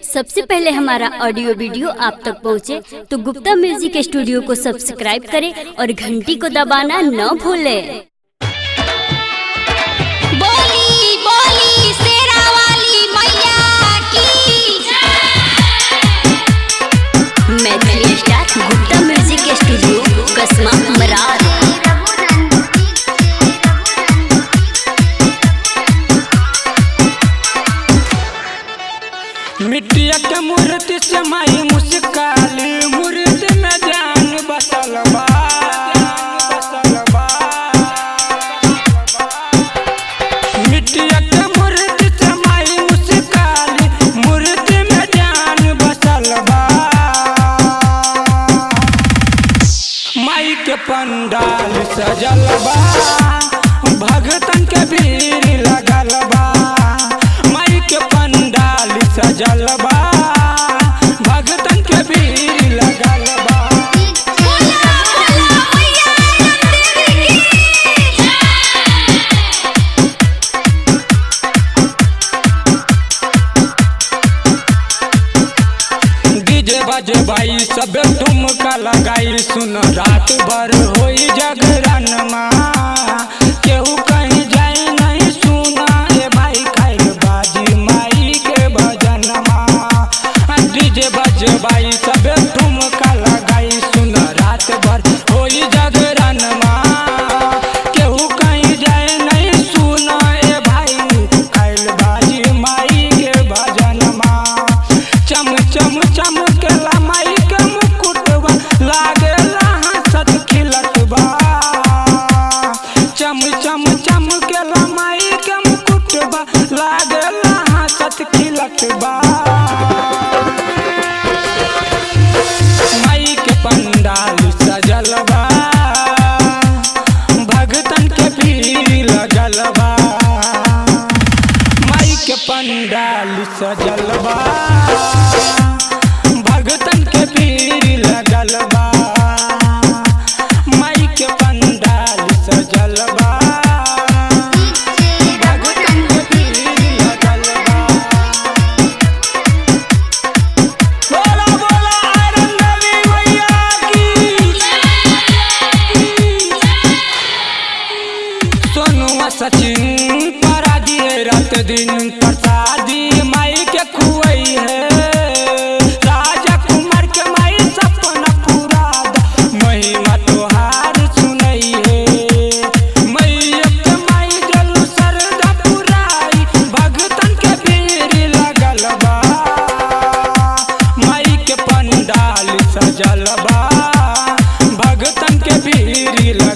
सबसे पहले हमारा ऑडियो वीडियो आप तक पहुंचे तो गुप्ता म्यूजिक स्टूडियो को सब्सक्राइब करें और घंटी को दबाना न भूलें। बोली बोली शेरा वाली मैया की Maithili star Gupta music studio Kasma Marar. मिट्टिया के मूर्ति से माई मुस्काली मूर्ति में जान बसल बा। मिट्टिया के मूर्ति से माई मुस्काली मूर्ति में जान बसल बा। माई के पंडाल सजल बा, भगतन के भीड़ लगल बा। माई के पंडाल सजल बा, भगतन के भीड़ लगल बा। डीजे बजे भाई सब ठुमका लगाई, सुन रात भर होई जागरण माँ। केहू कहीं जाए नहीं सुना ए भाई खाइल बाजी माई के भजन माँ। डीजे बजे भाई सब ठुमका लगाई, सुन रात भर होई जागरण माँ। केहू कहीं जाए नहीं सुना ए भाई खाइल बाजी माई के भजन माँ। चम चम चमकेला माई के मुकुटवा, लागेला हंसत खिलत बा। चम चम चमकेला माई के मुकुटवा, लागेला हंसत खिलत बा। माई के पंडाल सजल बा, भगतन के भीड़ लगल बा। माई के पंडाल सजल बा, भगतन के भीड़ लगल बा। माई के पंडाल सजल बा, भगतन के भीड़ लगल बा। बोला बोला आयरन देवी मैया की। सोनुआ सचिन परा दिए रात दिन प्रसादी माई के खुआई है। राजा कुमार के माई सपना पूरा महिमा तोहार सुनई है। मैया के माई जल सरदा पुराई, भगतन के भीड़ लगल बा। माई के पंडाल सजल बा, भगतन के भीड़ लगल